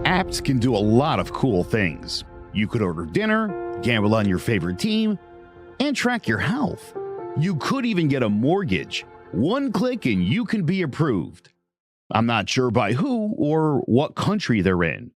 Apps can do a lot of cool things. You could order dinner, gamble on your favorite team, and track your health. You could even get a mortgage. One click and you can be approved. I'm not sure by who or what country they're in.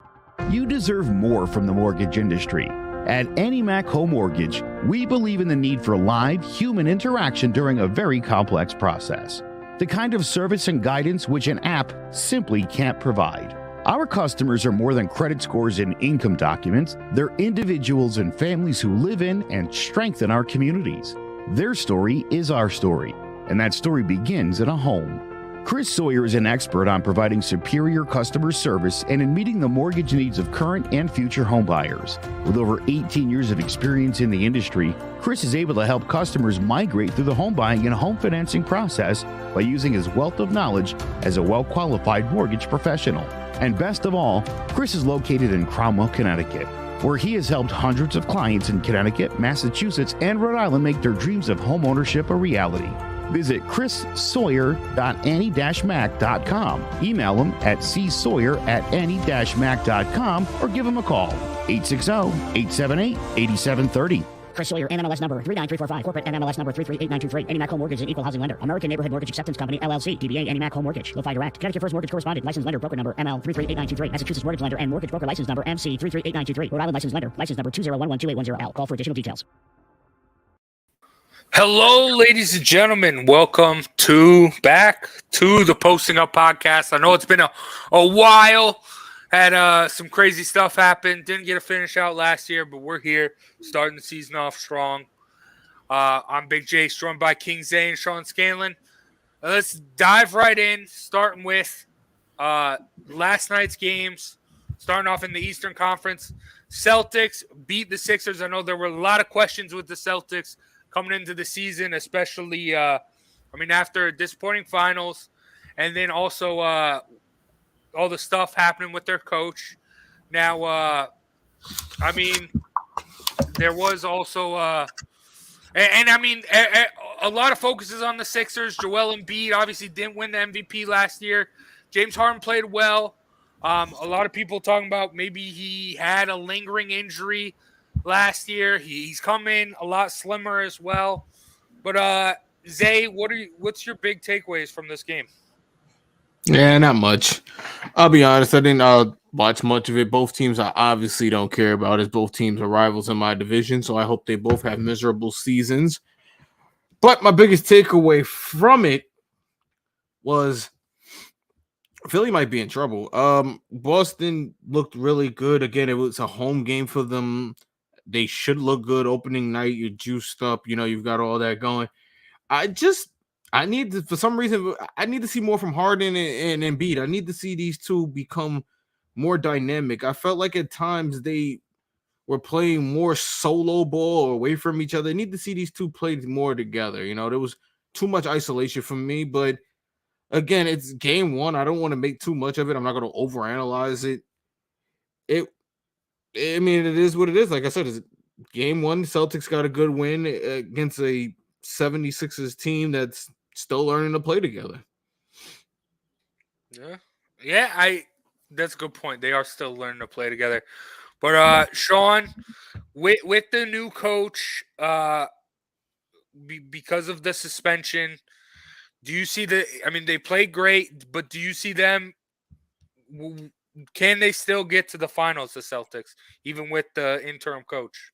You deserve more from the mortgage industry. At AnyMac Home Mortgage, we believe in the need for live human interaction during a very complex process. The kind of service and guidance which an app simply can't provide. Our customers are more than credit scores and income documents. They're individuals and families who live in and strengthen our communities. Their story is our story, and that story begins in a home. Chris Sawyer is an expert on providing superior customer service and in meeting the mortgage needs of current and future homebuyers. With over 18 years of experience in the industry, Chris is able to help customers migrate through the home buying and home financing process by using his wealth of knowledge as a well-qualified mortgage professional. And best of all, Chris is located in Cromwell, Connecticut, where he has helped hundreds of clients in Connecticut, Massachusetts, and Rhode Island make their dreams of homeownership a reality. Visit chrissawyer.any-mac.com. Email him at csawyer@any-mac.com or give him a call, 860-878-8730. Chris Sawyer, NMLS number 39345, corporate NMLS number 338923. AnyMac Home Mortgage is an equal housing lender. American Neighborhood Mortgage Acceptance Company, LLC. DBA AnyMac Home Mortgage. Lo-Fi Direct. Connecticut First Mortgage Correspondent. License Lender. Broker number ML 338923. Massachusetts Mortgage Lender and Mortgage Broker License number MC 338923. Rhode Island License Lender. License number 2011280L. Call for additional details. Hello, ladies and gentlemen. Welcome back to the Posting Up Podcast. I know it's been a while. Had some crazy stuff happen. Didn't get a finish out last year, but we're here starting the season off strong. I'm Big J, joined by King Zay and Sean Scanlon. Let's dive right in, starting with last night's games. Starting off in the Eastern Conference, Celtics beat the Sixers. I know there were a lot of questions with the Celtics coming into the season, especially, after disappointing finals, and then also all the stuff happening with their coach. Now, there was also, a lot of focus is on the Sixers. Joel Embiid obviously didn't win the MVP last year. James Harden played well. A lot of people talking about maybe he had a lingering injury last year. He's come in a lot slimmer as well. But Zay, what's your big takeaways from this game? Yeah, not much. I'll be honest. I didn't watch much of it. Both teams I obviously don't care about, as both teams are rivals in my division. So I hope they both have miserable seasons. But my biggest takeaway from it was Philly might be in trouble. Boston looked really good. Again, it was a home game for them. They should look good opening night. You're juiced up. You've got all that going. I need to, for some reason, I need to see more from Harden and Embiid. I need to see these two become more dynamic. I felt like at times they were playing more solo ball or away from each other. I need to see these two play more together. There was too much isolation for me. But again, it's game one. I don't want to make too much of it. I'm not going to overanalyze it. It is what it is. Like I said, it's game one. Celtics got a good win against a 76ers team that's still learning to play together. Yeah, that's a good point. They are still learning to play together. But Sean, with the new coach, because of the suspension, do you see they played great, but do you see them? Can they still get to the finals, the Celtics, even with the interim coach?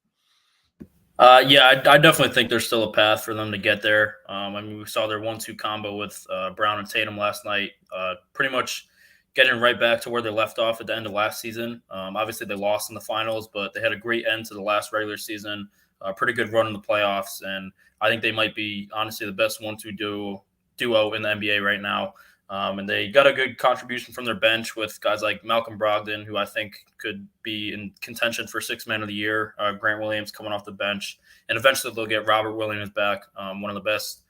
I definitely think there's still a path for them to get there. We saw their 1-2 combo with Brown and Tatum last night, pretty much getting right back to where they left off at the end of last season. Obviously, they lost in the finals, but they had a great end to the last regular season, a pretty good run in the playoffs, and I think they might be, honestly, the best 1-2 duo in the NBA right now. And they got a good contribution from their bench with guys like Malcolm Brogdon, who I think could be in contention for Sixth Man of the Year. Grant Williams coming off the bench. And eventually they'll get Robert Williams back, one of the best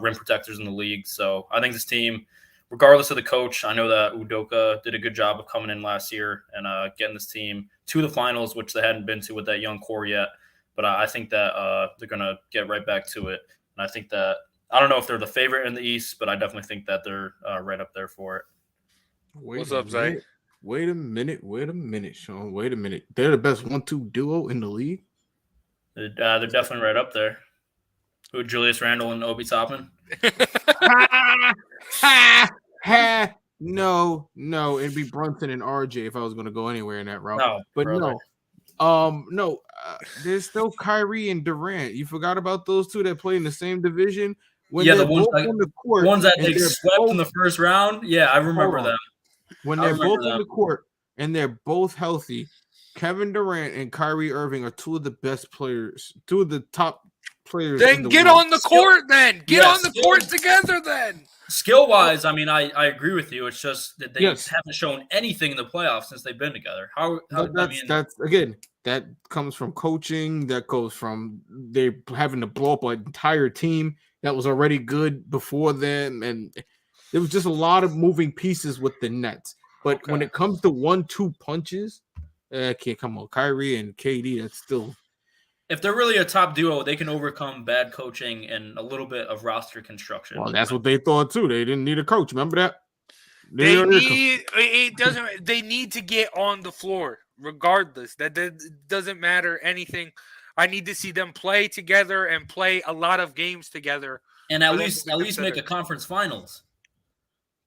rim protectors in the league. So I think this team, regardless of the coach, I know that Udoka did a good job of coming in last year and getting this team to the finals, which they hadn't been to with that young core yet. But I think that they're going to get right back to it. And I think that I don't know if they're the favorite in the East, but I definitely think that they're right up there for it. What's up, Zay? Wait a minute, Sean. Wait a minute. They're the best 1-2 duo in the league. They're definitely right up there. Who, Julius Randle and Obi Toppin? No, it'd be Brunson and RJ if I was going to go anywhere in that route. No, but brother. no, there's still Kyrie and Durant. You forgot about those two that play in the same division. When Yeah, they're the ones both on the court, that and they they're swept both- in the first round. Yeah, I remember Hold on. them. When I they're remember both on them. the court and they're both healthy, Kevin Durant and Kyrie Irving are two of the best players, two of the top players. in Then the get world. on the court. Then get Yeah, on the court together. Then Skill wise, I mean, I agree with you. It's just that they Yes. haven't shown anything in the playoffs since they've been together. How That's again, that comes from coaching. That goes from they having to blow up an entire team that was already good before them, and there was just a lot of moving pieces with the Nets. But when Okay. it comes to 1-2 punches, can't come on, Kyrie and KD. That's still if they're really a top duo, they can overcome bad coaching and a little bit of roster construction. well. That's what they thought too. They didn't need a coach. Remember that? they need to get on the floor regardless. That doesn't matter anything. I need to see them play together and play a lot of games together. And at least make a conference finals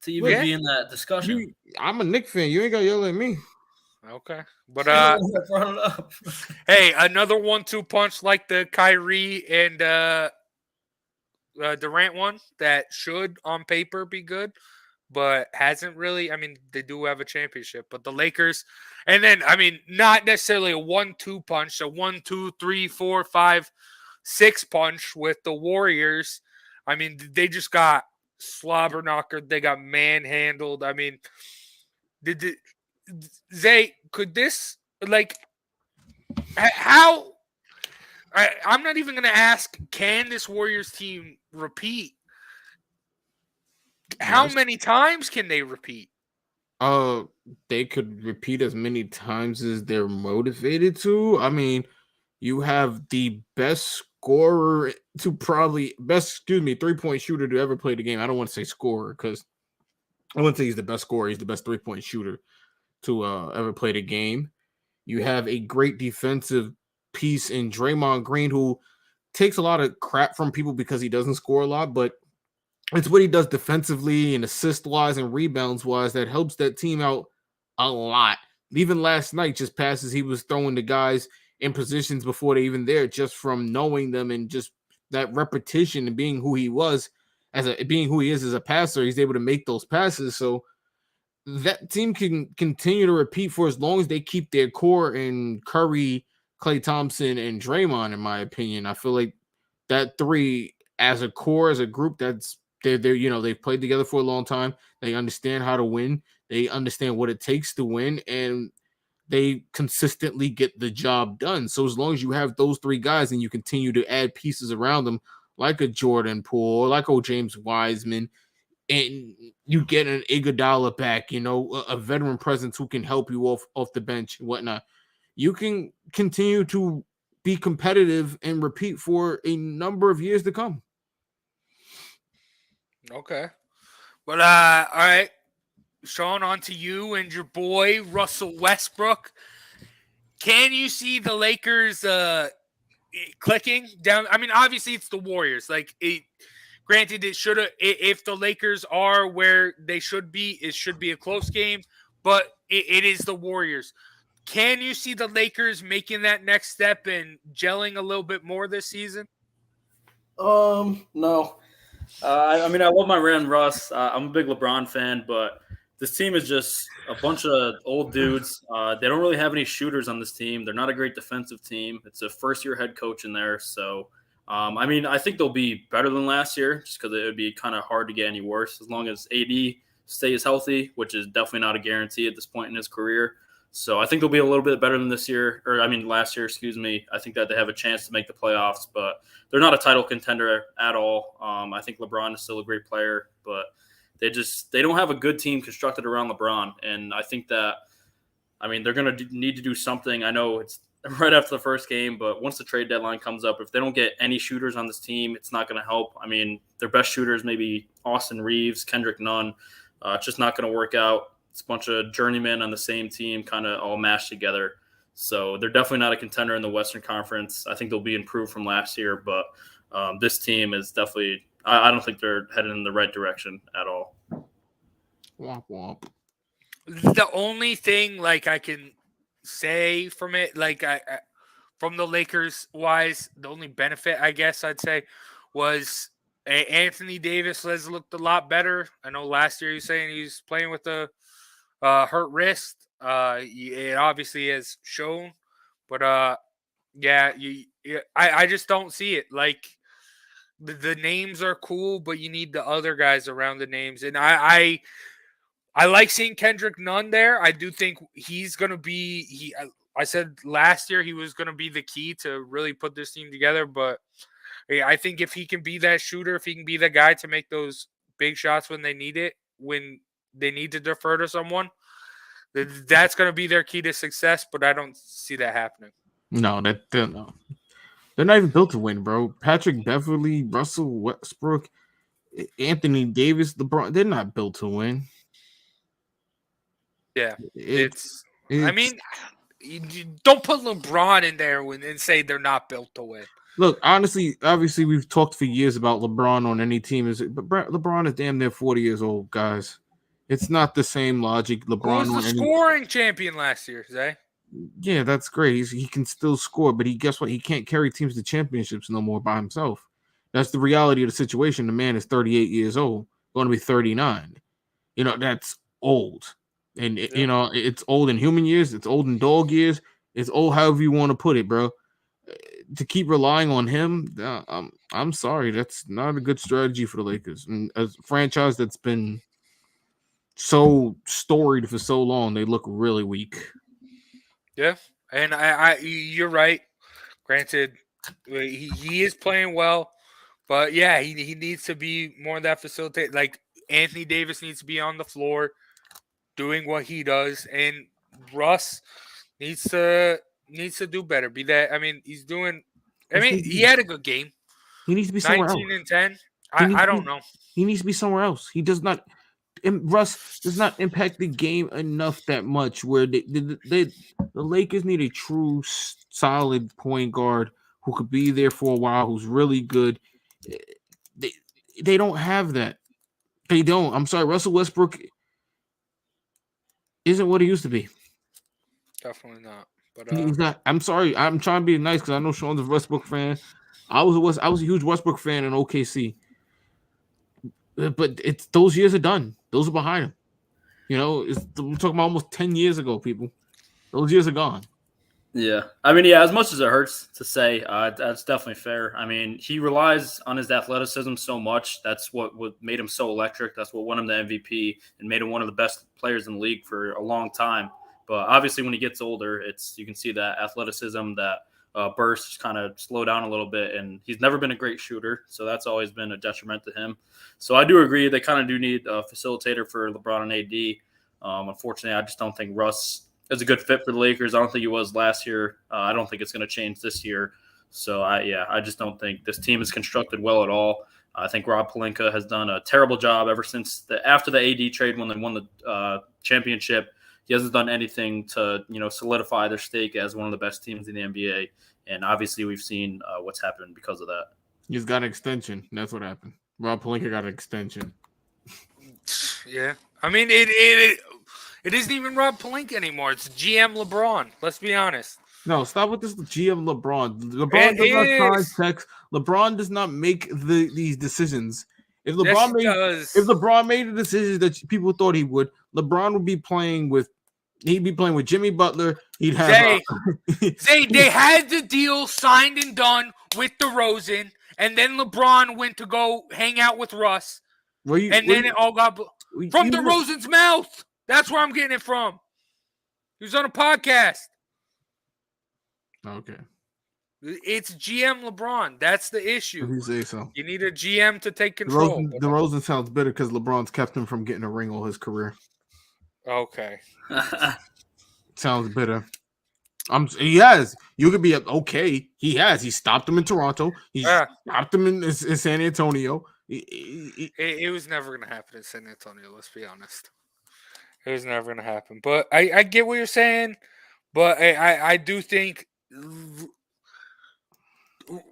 to even be in that discussion. I'm a Knicks fan. You ain't got to yell at me. Okay. But Brought it up. hey, another 1-2 punch like the Kyrie and Durant one that should on paper be good, but hasn't really. I mean, they do have a championship, but the Lakers, and then I mean, not necessarily a 1-2 punch, a 1, 2, 3, 4, 5, 6 punch with the Warriors. I mean, they just got slobber knockered. They got manhandled. I mean, Zay, could this how? I'm not even going to ask. Can this Warriors team repeat? How many times can they repeat? They could repeat as many times as they're motivated to. I mean, you have the best scorer to three-point shooter to ever play the game. I don't want to say scorer because I wouldn't say he's the best scorer. He's the best three-point shooter to ever play the game. You have a great defensive piece in Draymond Green, who takes a lot of crap from people because he doesn't score a lot, but it's what he does defensively and assist-wise and rebounds-wise that helps that team out a lot. Even last night, just passes he was throwing the guys in positions before they even there, just from knowing them and just that repetition and being who he is as a passer, he's able to make those passes. So that team can continue to repeat for as long as they keep their core in Curry, Klay Thompson, and Draymond. In my opinion, I feel like that three as a core, as a group, they've played together for a long time. They understand how to win. They understand what it takes to win, and they consistently get the job done. So as long as you have those three guys and you continue to add pieces around them, like a Jordan Poole, like James Wiseman, and you get an Iguodala back, a veteran presence who can help you off the bench and whatnot, you can continue to be competitive and repeat for a number of years to come. Okay. But all right. Sean, on to you and your boy, Russell Westbrook. Can you see the Lakers clicking down? I mean, obviously it's the Warriors. Granted, if the Lakers are where they should be, it should be a close game, but it is the Warriors. Can you see the Lakers making that next step and gelling a little bit more this season? No. I mean, I love my man Russ. I'm a big LeBron fan, but this team is just a bunch of old dudes. They don't really have any shooters on this team. They're not a great defensive team. It's a first-year head coach in there, so I mean, I think they'll be better than last year just because it would be kind of hard to get any worse as long as AD stays healthy, which is definitely not a guarantee at this point in his career. So I think they'll be a little bit better than last year, excuse me. I think that they have a chance to make the playoffs, but they're not a title contender at all. I think LeBron is still a great player, but they don't have a good team constructed around LeBron. And I think that, I mean, they're going to need to do something. I know it's right after the first game, but once the trade deadline comes up, if they don't get any shooters on this team, it's not going to help. I mean, their best shooters maybe Austin Reeves, Kendrick Nunn. It's just not going to work out. It's a bunch of journeymen on the same team, kind of all mashed together. So they're definitely not a contender in the Western Conference. I think they'll be improved from last year, but this team is definitely – I don't think they're headed in the right direction at all. Womp womp. The only thing like I can say from it, like I from the Lakers wise, the only benefit I guess I'd say was Anthony Davis has looked a lot better. I know last year he was saying he's playing with a hurt wrist. It obviously has shown, but I just don't see it. Like the names are cool, but you need the other guys around the names, and I like seeing Kendrick Nunn there. I do think he's going to be I said last year he was going to be the key to really put this team together, but I think if he can be that shooter, if he can be the guy to make those big shots when they need it, when they need to defer to someone, that's going to be their key to success, but I don't see that happening. No, no. They're not even built to win, bro. Patrick Beverly, Russell Westbrook, Anthony Davis, LeBron, they're not built to win. Yeah, I mean, you don't put LeBron in there and say they're not built to win. Look, honestly, obviously, we've talked for years about LeBron on any team. But LeBron is damn near 40 years old, guys. It's not the same logic. LeBron Who was the scoring champion last year, Zay? Yeah, that's great. He can still score, but guess what? He can't carry teams to championships no more by himself. That's the reality of the situation. The man is 38 years old, going to be 39. That's old. And, it's old in human years. It's old in dog years. It's old however you want to put it, bro. To keep relying on him, I'm sorry. That's not a good strategy for the Lakers. And as a franchise that's been so storied for so long, they look really weak. Yeah, and you're right. Granted, he is playing well, but yeah, he needs to be more of that facilitator. Like Anthony Davis needs to be on the floor doing what he does, and Russ needs to do better. Be that. I mean, he's doing. I mean, he had a good game. He needs to be somewhere 19 else. and 10. I don't know. He needs to be somewhere else. He does not. Russ does not impact the game enough that much where the Lakers need a true solid point guard who could be there for a while, who's really good. They don't have that. They don't. I'm sorry. Russell Westbrook isn't what he used to be. Definitely not. But he's not. I'm sorry. I'm trying to be nice because I know Sean's a Westbrook fan. I was a huge Westbrook fan in OKC. But those years are done. Those are behind him. We're talking about almost 10 years ago, people. Those years are gone. Yeah. I mean, as much as it hurts to say, that's definitely fair. I mean, he relies on his athleticism so much. That's what made him so electric. That's what won him the MVP and made him one of the best players in the league for a long time. But obviously, when he gets older, you can see that athleticism, that burst kind of slow down a little bit, and he's never been a great shooter, so that's always been a detriment to him. So I do agree they kind of do need a facilitator for LeBron and AD. Unfortunately, I just don't think Russ is a good fit for the Lakers. I don't think he was last year. I don't think it's going to change this year. So I just don't think this team is constructed well at all. I think Rob Pelinka has done a terrible job ever since after the AD trade when they won the championship. He hasn't done anything to, solidify their stake as one of the best teams in the NBA. And obviously we've seen what's happened because of that. He's got an extension. That's what happened. Rob Pelinka got an extension. Yeah. I mean, it isn't even Rob Pelinka anymore. It's GM LeBron. Let's be honest. No, stop with this GM LeBron. LeBron does not sign checks. LeBron does not make these decisions. If LeBron made the decisions that people thought he would, LeBron would be playing with Jimmy Butler. He'd have they had the deal signed and done with DeRozan, and then LeBron went to go hang out with Russ. It all got from DeRozan's mouth. That's where I'm getting it from. He was on a podcast. Okay. It's GM LeBron. That's the issue. If you say so. You need a GM to take control. DeRozan sounds bitter because LeBron's kept him from getting a ring all his career. Okay. Sounds bitter. He has. You could be okay. He has. He stopped him in Toronto. He stopped him in San Antonio. It was never going to happen in San Antonio. Let's be honest. It was never going to happen. But I get what you're saying. But I do think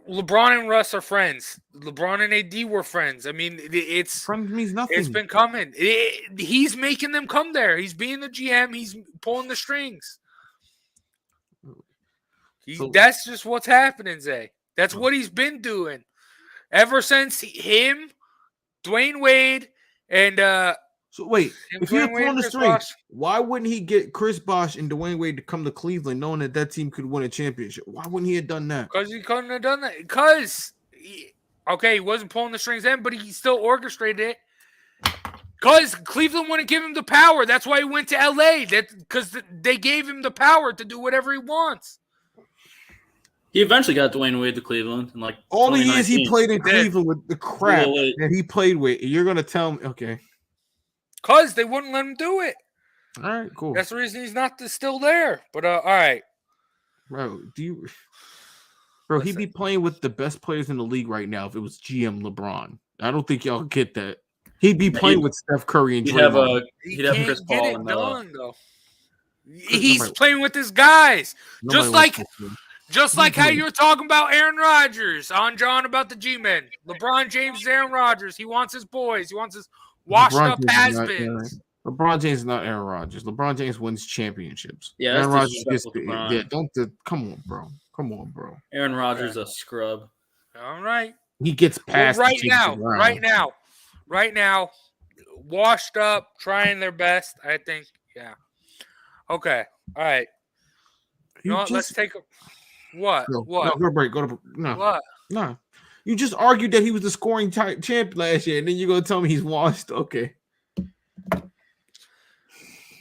LeBron and Russ are friends. LeBron and AD were friends. I mean, Friends means nothing. it's been coming. He's making them come there. He's being the GM. He's pulling the strings. That's just what's happening, Zay. That's what he's been doing ever since him, Dwayne Wade, and so wait, if you're pulling the strings, Bosh. Why wouldn't he get Chris Bosh and Dwayne Wade to come to Cleveland, knowing that team could win a championship? Why wouldn't he have done that? Because he couldn't have done that. Because he wasn't pulling the strings then, but he still orchestrated it. Because Cleveland wouldn't give him the power. That's why he went to LA. Because they gave him the power to do whatever he wants. He eventually got Dwayne Wade to Cleveland. And like all the years he played in Cleveland with the crap that he played with, you're going to tell me, okay. Because they wouldn't let him do it. All right, cool. That's the reason he's not still there. But, all right. Bro, he'd be playing with the best players in the league right now if it was GM LeBron. I don't think y'all get that. He'd be playing with Steph Curry and Draymond. He'd have Chris Paul and though. He's playing with his guys. Just like how you were talking about Aaron Rodgers on John about the G-Men. LeBron James is Aaron Rodgers. He wants his boys. He wants his washed-up has-beens. LeBron James is not Aaron Rodgers. LeBron James wins championships. Yeah, Aaron Rodgers gets come on, bro. Come on, bro. Aaron Rodgers a scrub. All right. He gets past right now, washed up, trying their best. I think, yeah. Okay. All right. Let's take a what? No, what? No, go to break. No. What? No. You just argued that he was the scoring champ last year, and then you're gonna tell me he's washed. Okay.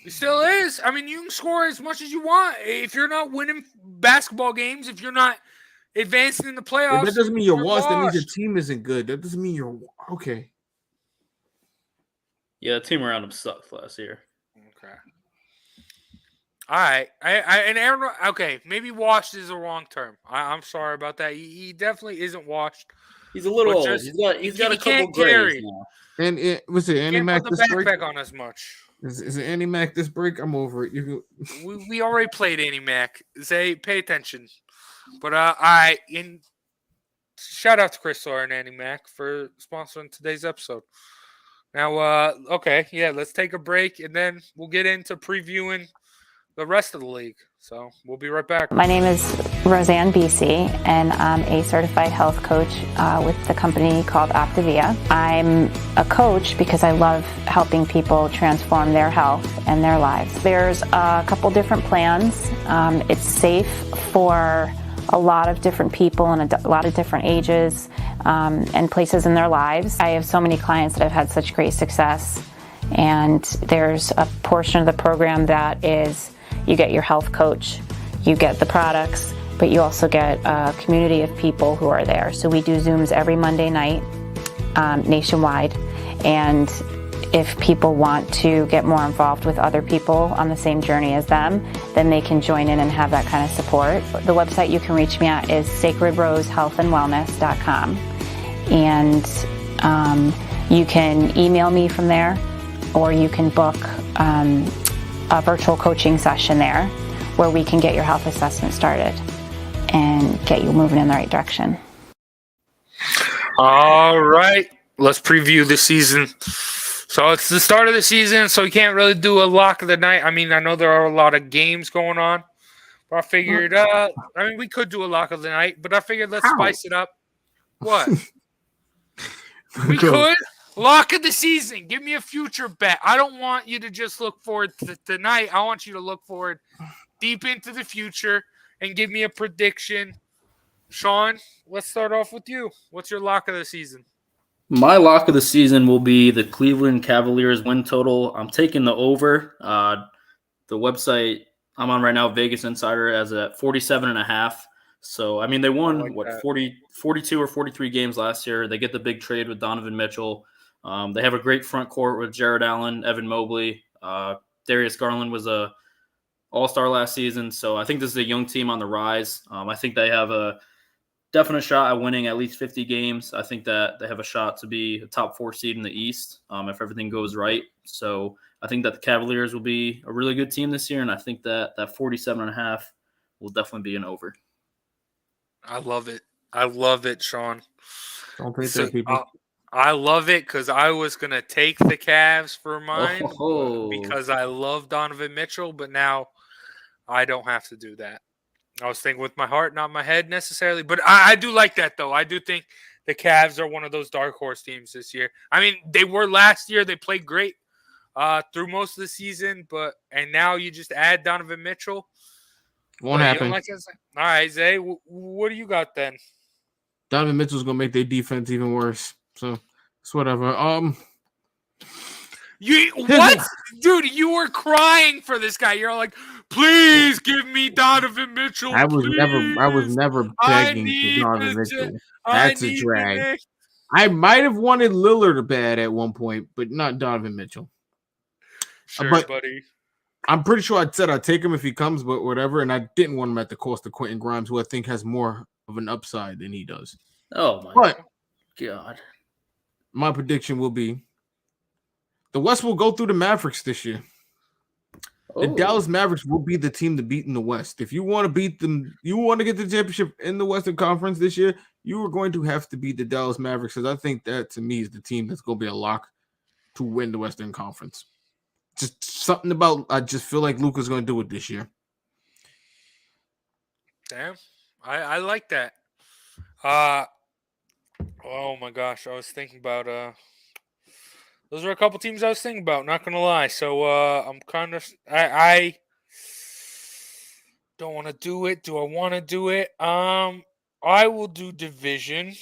He still is. I mean, you can score as much as you want. If you're not winning basketball games, if you're not advancing in the playoffs, that doesn't mean you're washed. That means your team isn't good. That doesn't mean you're okay. Yeah, the team around him sucked last year. Okay. All right. And Aaron. Okay, maybe washed is a wrong term. I'm sorry about that. He definitely isn't washed. He's a little old. He's got a couple grays now. And was it Andy Mack this break? Backpack on as much. Is it Andy Mack this break? I'm over it. We already played Andy Mack. Say pay attention. But all right. Shout out to Chris Sawyer and Andy Mack for sponsoring today's episode. Now, okay, yeah, let's take a break and then we'll get into previewing the rest of the league. So we'll be right back. My name is Roseanne BC, and I'm a certified health coach with the company called Optavia. I'm a coach because I love helping people transform their health and their lives. There's a couple different plans. It's safe for a lot of different people and a lot of different ages and places in their lives. I have so many clients that have had such great success, and there's a portion of the program that is you get your health coach, you get the products, but you also get a community of people who are there. So we do Zooms every Monday night nationwide, and if people want to get more involved with other people on the same journey as them, then they can join in and have that kind of support. The website you can reach me at is sacredrosehealthandwellness.com, and you can email me from there, or you can book a virtual coaching session there where we can get your health assessment started and get you moving in the right direction. All right, let's preview the season. So it's the start of the season, so we can't really do a lock of the night. I mean, I know there are a lot of games going on, but I figured, we could do a lock of the night, but I figured let's spice it up. What? We could. Lock of the season. Give me a future bet. I don't want you to just look forward to tonight. I want you to look forward deep into the future and give me a prediction. Sean, let's start off with you. What's your lock of the season? My lock of the season will be the Cleveland Cavaliers win total. I'm taking the over. The website I'm on right now, Vegas Insider, has it at 47.5. So, I mean, they won, 42 or 43 games last year. They get the big trade with Donovan Mitchell. They have a great front court with Jared Allen, Evan Mobley. Darius Garland was a all-star last season. So I think this is a young team on the rise. I think they have definite shot at winning at least 50 games. I think that they have a shot to be a top 4 seed in the East if everything goes right. So I think that the Cavaliers will be a really good team this year, and I think that 47.5 will definitely be an over. I love it. I love it, Sean. Don't take that, people. I love it because I was going to take the Cavs for mine because I love Donovan Mitchell, but now I don't have to do that. I was thinking with my heart, not my head necessarily, but I do like that, though. I do think the Cavs are one of those dark horse teams this year. I mean, they were last year. They played great through most of the season, and now you just add Donovan Mitchell. Won't happen. All right, Zay, what do you got then? Donovan Mitchell's going to make their defense even worse. So it's whatever. What? Dude, you were crying for this guy. You're like, please give me Donovan Mitchell. I was never begging for Donovan Mitchell. That's a drag. I might have wanted Lillard bad at one point, but not Donovan Mitchell. Sure, buddy. I'm pretty sure I said I'd take him if he comes, but whatever. And I didn't want him at the cost of Quentin Grimes, who I think has more of an upside than he does. Oh my God. My prediction will be the West will go through the Mavericks this year. The Dallas Mavericks will be the team to beat in the West. If you want to beat them, you want to get the championship in the Western Conference this year, you are going to have to beat the Dallas Mavericks, because I think that, to me, is the team that's going to be a lock to win the Western Conference. Just something about, I just feel like Luka's going to do it this year. Damn. I like that. Oh my gosh, I was thinking about those were a couple teams I was thinking about, not gonna lie. So I'm kind of I don't want to do it. Do I want to do it? I will do division,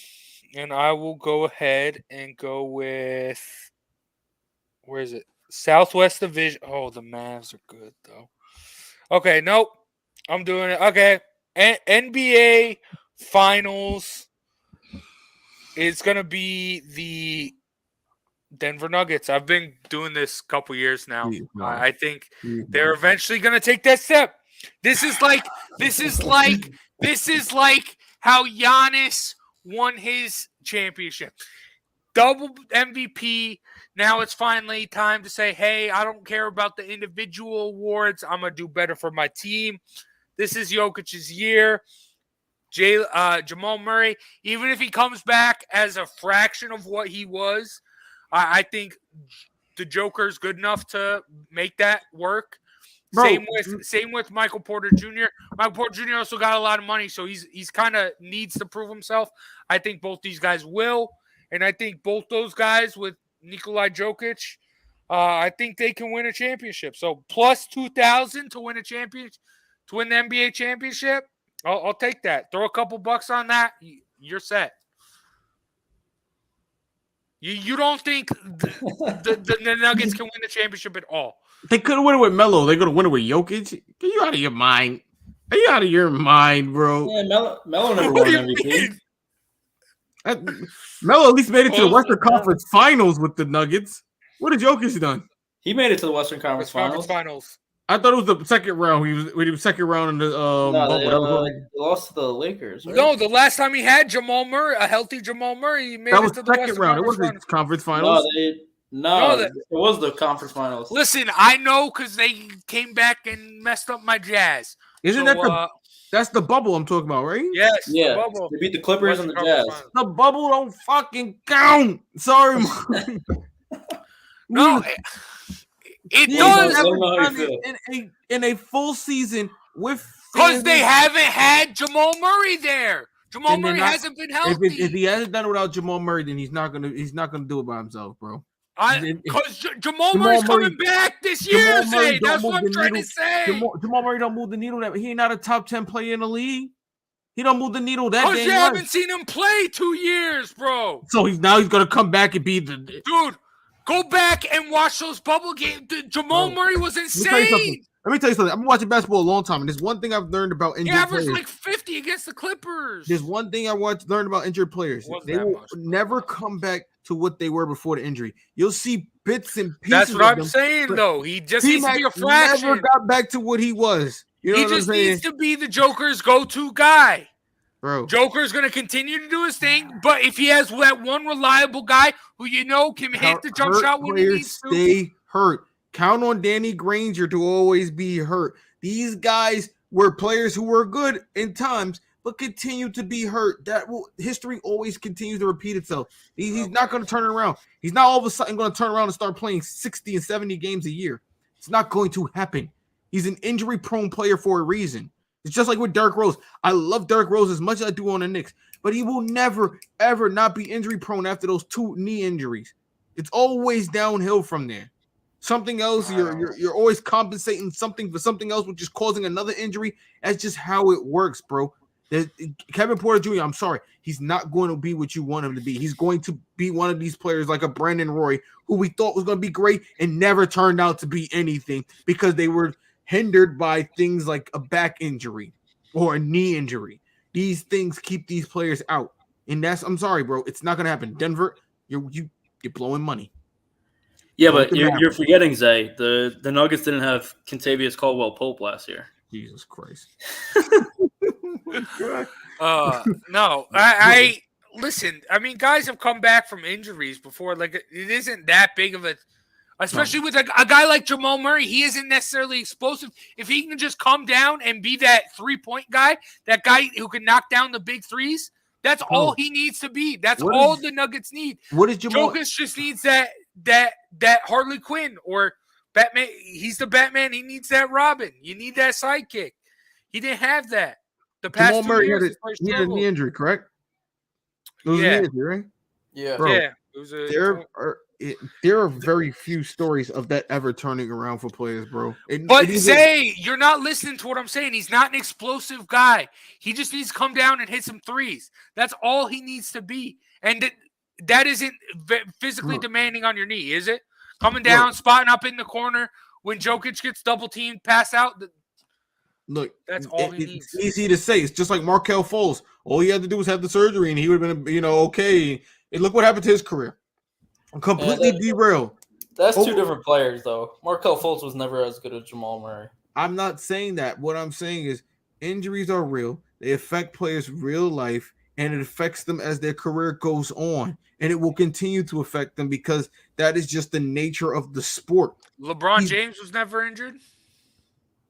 and I will go ahead and go with, where is it? Southwest Division. Oh, the Mavs are good though. Okay, nope. I'm doing it. Okay. NBA Finals is going to be the Denver Nuggets. I've been doing this a couple years now. I think they're eventually going to take that step. This is like how Giannis won his championship. Double MVP. Now it's finally time to say, hey, I don't care about the individual awards. I'm going to do better for my team. This is Jokic's year. Jamal Murray, even if he comes back as a fraction of what he was, I think the Joker is good enough to make that work. Bro. Same with Michael Porter Jr. Michael Porter Jr. also got a lot of money, so he's kind of needs to prove himself. I think both these guys will, and I think both those guys with Nikola Jokic, I think they can win a championship. So plus 2,000 to win a championship, to win the NBA championship. I'll take that. Throw a couple bucks on that. You're set. You don't think the Nuggets can win the championship at all? They could have won it with Melo. They could have won it with Jokic. Are you out of your mind? Are you out of your mind, bro? Yeah, Melo never won MVP. Melo at least made it to the Western Conference Finals with the Nuggets. What did Jokic done? He made it to the Western Conference Finals. I thought it was the second round. He was second round in the they lost to the Lakers. Right? No, the last time he had Jamal Murray, a healthy Jamal Murray, he made it to the second round. It wasn't the conference finals. It was the conference finals. Listen, I know because they came back and messed up my Jazz. Isn't that that's the bubble I'm talking about, right? Yes. Yeah. The bubble. They beat the Clippers and the Jazz. Finals. The bubble don't fucking count. Sorry, no. It does in a full season with because they haven't had Jamal Murray there. Jamal Murray hasn't been healthy. If he hasn't done it without Jamal Murray, then he's not gonna do it by himself, bro. Because Jamal Murray's coming back this year. That's what I'm trying to say. Jamal Murray don't move the needle. He ain't not a top 10 player in the league. He don't move the needle that day. Because you haven't seen him play 2 years, bro. So he's gonna come back and be the dude. Go back and watch those bubble games. Jamal Murray was insane. Let me tell you something. I've been watching basketball a long time, and there's one thing I've learned about injured players. He averaged like 50 against the Clippers. There's one thing I learned about injured players. They will never come back to what they were before the injury. You'll see bits and pieces. That's what I'm saying, though. He just needs to be a fraction. Never got back to what he was. You know what I'm saying? He just needs to be the Joker's go-to guy. bro. Joker's going to continue to do his thing, but if he has that one reliable guy who can hit the jump shot when he needs to. Stay hurt. Count on Danny Granger to always be hurt. These guys were players who were good in times, but continue to be hurt. History always continues to repeat itself. He's not going to turn it around. He's not all of a sudden going to turn around and start playing 60 and 70 games a year. It's not going to happen. He's an injury-prone player for a reason. It's just like with Derrick Rose. I love Derrick Rose as much as I do on the Knicks, but he will never, ever not be injury-prone after those 2 knee injuries. It's always downhill from there. Something else, you're always compensating something for something else, which is causing another injury. That's just how it works, bro. Kevin Porter Jr., I'm sorry, he's not going to be what you want him to be. He's going to be one of these players like a Brandon Roy, who we thought was going to be great and never turned out to be anything because they were hindered by things like a back injury or a knee injury. These things keep these players out. And I'm sorry, bro, it's not going to happen. Denver, you're blowing money. Yeah, but you're forgetting, Zay. The Nuggets didn't have Kentavious Caldwell-Pope last year. Jesus Christ. No, I listen. I mean, guys have come back from injuries before. Like, it isn't that big of a, especially with a guy like Jamal Murray. He isn't necessarily explosive. If he can just come down and be that 3-point guy, that guy who can knock down the big threes, that's all he needs to be. That's all the Nuggets need. What is Jamal? Jokic just needs that Harley Quinn or Batman. He's the Batman. He needs that Robin. You need that sidekick. He didn't have that. The past Jamal 2 Murray years, he had a knee injury, correct? It was a knee injury, right? Yeah. Bro, yeah. It was there are very few stories of that ever turning around for players, bro. Zay, you're not listening to what I'm saying. He's not an explosive guy. He just needs to come down and hit some threes. That's all he needs to be. And that isn't physically demanding on your knee, is it? Coming down, spotting up in the corner when Jokic gets double teamed, pass out. Look, that's all he needs. It's easy to say. It's just like Markelle Fultz. All he had to do was have the surgery, and he would have been, okay. And look what happened to his career. Completely derailed. That's 2 different players, though. Markelle Fultz was never as good as Jamal Murray. I'm not saying that. What I'm saying is injuries are real. They affect players' real life, and it affects them as their career goes on. And it will continue to affect them because that is just the nature of the sport. LeBron James was never injured?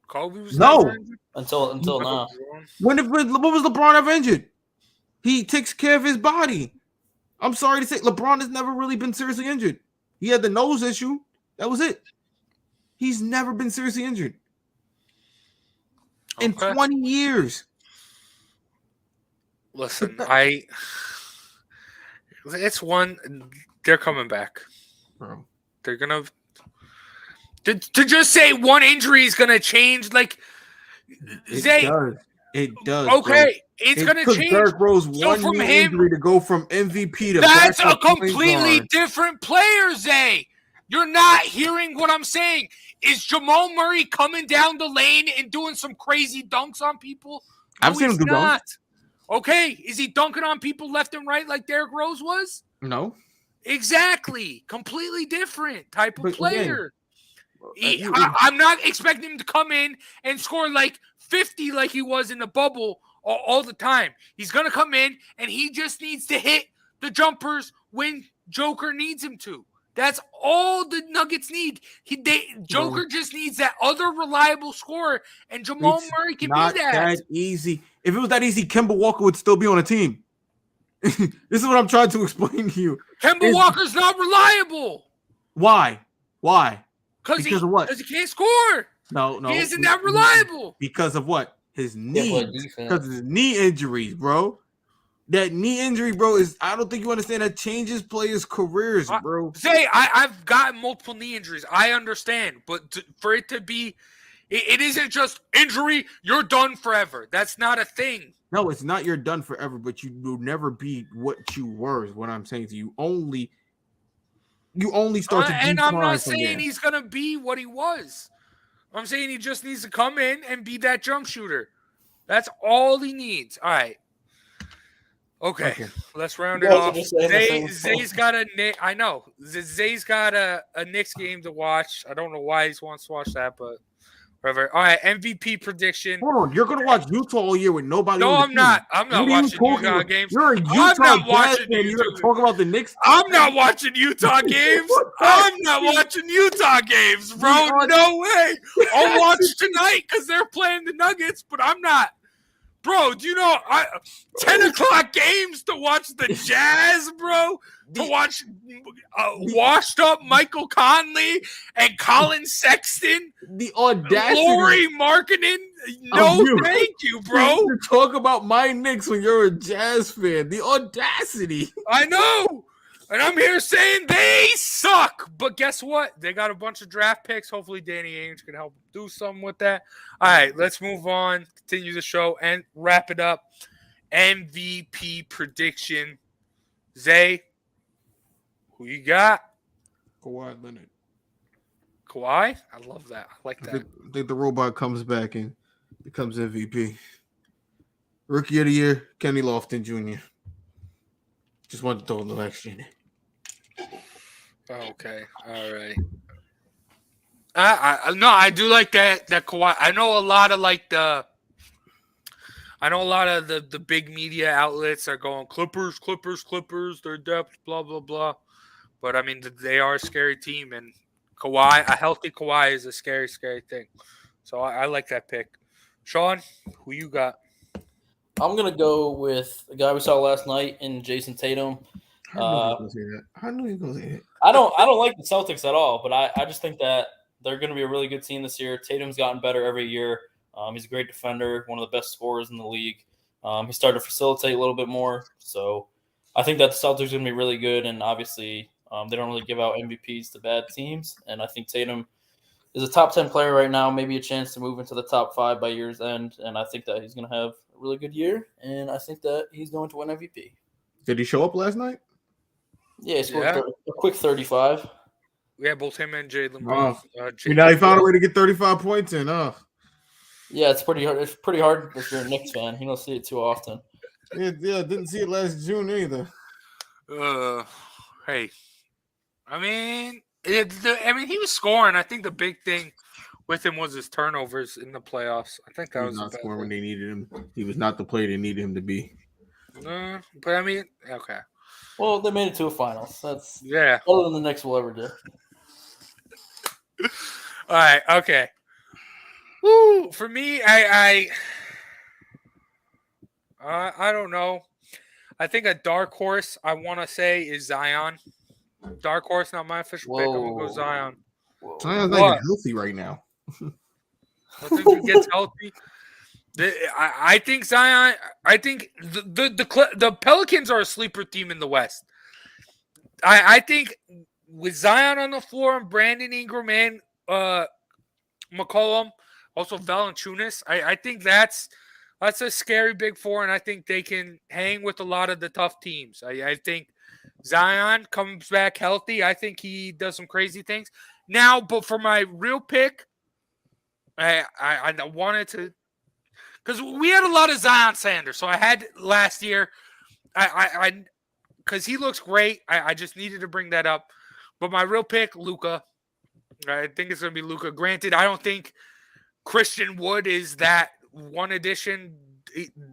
Kobe was never injured? Until now. When was LeBron ever injured? He takes care of his body. I'm sorry to say, LeBron has never really been seriously injured. He had the nose issue. That was it. He's never been seriously injured. In 20 years. Listen, they're coming back. Bro. They're going to just say one injury is going to change, like, It does. Okay, bro. It's going to change. Derrick Rose one injury to go from MVP to that's a completely different player, Zay. You're not hearing what I'm saying. Is Jamal Murray coming down the lane and doing some crazy dunks on people? No, I've seen him do dunks. Okay, is he dunking on people left and right like Derrick Rose was? No. Exactly. Completely different type of player. Again, I'm not expecting him to come in and score like 50 like he was in the bubble all the time. He's going to come in and he just needs to hit the jumpers when Joker needs him to. That's all the Nuggets need. Joker just needs that other reliable scorer, and Jamal Murray can be that. Not that easy. If it was that easy, Kemba Walker would still be on a team. This is what I'm trying to explain to you. Kemba Walker's not reliable. Why? Because of what? Because he can't score. No. He isn't that reliable. Because of what? His knee. Because of his knee injuries, bro. That knee injury, bro, I don't think you understand that changes players' careers, bro. I've gotten multiple knee injuries. I understand. But for it to be, it isn't just injury, you're done forever. That's not a thing. No, it's not you're done forever, but you will never be what you were, is what I'm saying to you. You only start to decline. And I'm not saying he's going to be what he was. I'm saying he just needs to come in and be that jump shooter. That's all he needs. All right. Okay. Let's round it off. Zay's got Zay's got a Knicks game to watch. I don't know why he wants to watch that, but Whatever. All right, MVP prediction. Hold on, you're gonna watch Utah all year with nobody. No, on the I'm team. not. I'm not What are you watching talking Utah about? games. You're a I'm Utah not Jazz watching fan. You're gonna Utah. talk about the Knicks. I'm not watching Utah games. I'm not watching Utah games, bro. No way. I'll watch tonight because they're playing the Nuggets, but I'm not. Bro, do you know 10 o'clock games to watch the Jazz, bro? To watch washed up Michael Conley and Colin Sexton, The audacity. Laurie Markkinen. No, thank you, bro. You talk about my Knicks when you're a Jazz fan. The audacity. I know. And I'm here saying they suck. But guess what? They got a bunch of draft picks. Hopefully Danny Ainge can help do something with that. All right, let's move on, continue the show, and wrap it up. MVP prediction. Zay, who you got? Kawhi Leonard. Kawhi? I love that. I like that. I think the robot comes back and becomes MVP. Rookie of the year, Kenny Lofton Jr. Just wanted to throw the next year. Okay. All right. I do like that Kawhi. I know a lot of the big media outlets are going Clippers, their depth, blah blah blah. But I mean, they are a scary team, and a healthy Kawhi is a scary thing. So I like that pick. Sean, who you got? I'm gonna go with the guy we saw last night in Jason Tatum. I knew he was gonna say that. I don't like the Celtics at all, but I just think that they're going to be a really good team this year. Tatum's gotten better every year. He's a great defender, one of the best scorers in the league. He started to facilitate a little bit more, so I think that the Celtics are going to be really good. And obviously, they don't really give out MVPs to bad teams. And I think Tatum is a top 10 player right now, maybe a chance to move into the top 5 by year's end. And I think that he's going to have a really good year. And I think that he's going to win MVP. Did he show up last night? Yeah, he scored a quick 35. Yeah, both him and Jalen. Now he found a way to get 35 points in. Yeah, it's pretty hard. It's pretty hard if you're a Knicks fan. You don't see it too often. Yeah, didn't see it last June either. Hey, I mean, he was scoring. I think the big thing with him was his turnovers in the playoffs. I think that was not scoring when they needed him. He was not the player they needed him to be. But I mean, okay. Well, they made it to a finals. That's better than the Knicks will ever do. All right, okay. Woo, for me, I don't know. I think a dark horse I want to say is Zion. Dark horse, not my official pick. I'm gonna go Zion. Zion's not even healthy right now. I think he gets healthy. I think Zion. I think the Pelicans are a sleeper team in the West. I think with Zion on the floor and Brandon Ingram and McCollum, also Valanciunas, I think that's a scary big four, and I think they can hang with a lot of the tough teams. I think Zion comes back healthy. I think he does some crazy things now. But for my real pick, I wanted to. Because we had a lot of Zion Sanders. So I had last year. Because he looks great. I just needed to bring that up. But my real pick, Luka. I think it's going to be Luka. Granted, I don't think Christian Wood is that one addition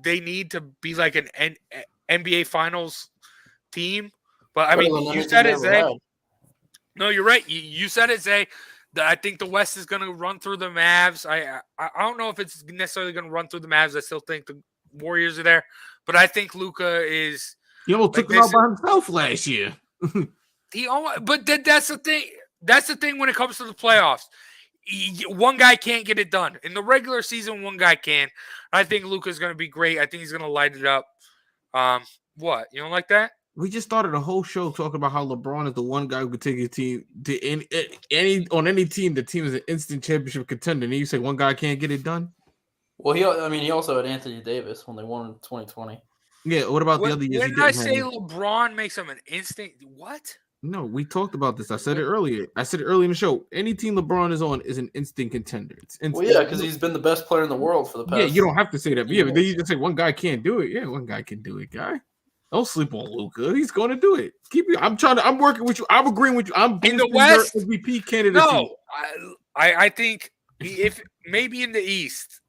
they need to be like an NBA Finals team. But, I mean, you said it, Zay. No, you're right. You said it, Zay. I think the West is going to run through the Mavs. I don't know if it's necessarily going to run through the Mavs. I still think the Warriors are there. But I think Luka is – He almost took it out by himself last year. But that's the thing. That's the thing when it comes to the playoffs. One guy can't get it done. In the regular season, one guy can. I think Luka's going to be great. I think he's going to light it up. What? You don't like that? We just started a whole show talking about how LeBron is the one guy who could take his team to any team. The team is an instant championship contender. And you say one guy can't get it done? Well, he also had Anthony Davis when they won in 2020. Yeah. What about the other years? When I say LeBron makes him an instant, what? No, we talked about this. I said it earlier. I said it early in the show. Any team LeBron is on is an instant contender. It's instant. Well, yeah, because he's been the best player in the world for the past. Yeah, you don't have to say that. Yeah, but then you just say one guy can't do it. Yeah, one guy can do it, guy. Don't sleep on Luka. He's going to do it. I'm working with you. I'm agreeing with you. I'm in the West MVP candidate. No, I think if maybe in the East.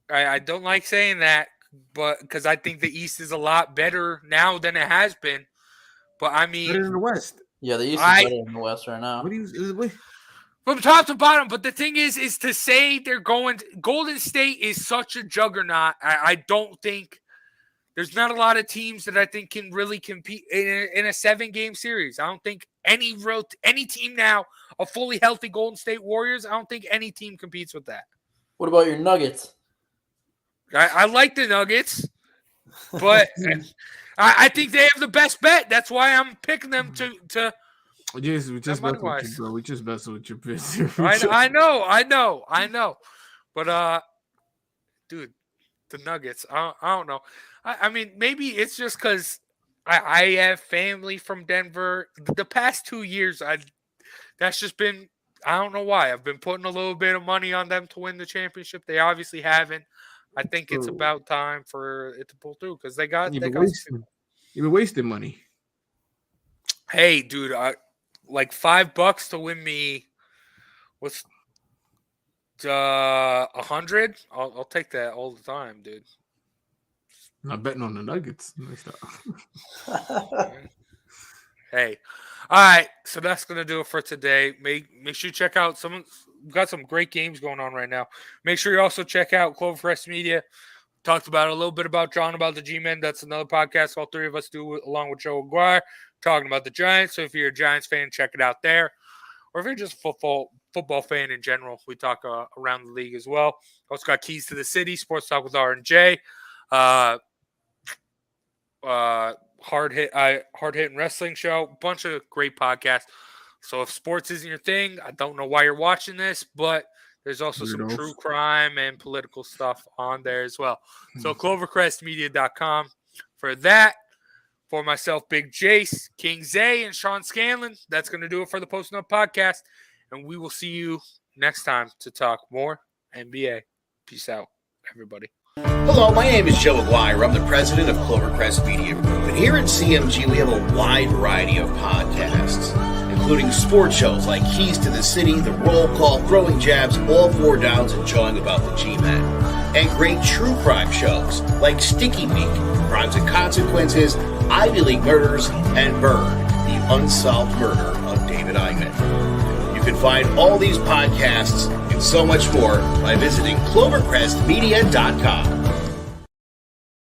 I don't like saying that, but because I think the East is a lot better now than it has been. But I mean, Better than the West. Yeah, the East is better than the West right now. What do you? From top to bottom, but the thing is to say they're going. Golden State is such a juggernaut. I don't think there's not a lot of teams that I think can really compete in a 7-game series. I don't think any team now, a fully healthy Golden State Warriors, I don't think any team competes with that. What about your Nuggets? I like the Nuggets, but I think they have the best bet. That's why I'm picking them to. We just messing with you, bro. We just messing with your pitch here. I know. But dude, the Nuggets. I don't know. I mean, maybe it's just because I have family from Denver. The past 2 years, that's just been. I don't know why. I've been putting a little bit of money on them to win the championship. They obviously haven't. I think it's about time for it to pull through because they got. You've been wasting money. Hey, dude, like $5 to win me. What's 100? I'll take that all the time, dude. I'm betting on the Nuggets. Hey, all right. So that's gonna do it for today. Make sure you check out we've got some great games going on right now. Make sure you also check out Clovercrest Media. Talked about a little bit about John about the G-Men. That's another podcast all three of us do along with Joe Aguirre, talking about the Giants. So if you're a Giants fan, check it out there. Or if you're just a football fan in general, we talk around the league as well. Also got Keys to the City, Sports Talk with R&J. Hard hitting wrestling show, bunch of great podcasts. So if sports isn't your thing, I don't know why you're watching this, but there's also some true crime and political stuff on there as well. So clovercrestmedia.com for that. For myself, Big Jace, King Zay, and Sean Scanlon, that's going to do it for the Posting Up Podcast. And we will see you next time to talk more NBA. Peace out, everybody. Hello, my name is Joe Aguirre. I'm the president of Clovercrest Media Group. And here at CMG, we have a wide variety of podcasts, including sports shows like Keys to the City, The Roll Call, Throwing Jabs, All Four Downs, and Jawing About the G-Men. And great true crime shows like Sticky Week, Crimes and Consequences, Ivy League Murders, and Burn, the unsolved murder of David Eichmann. You can find all these podcasts and so much more by visiting clovercrestmedia.com.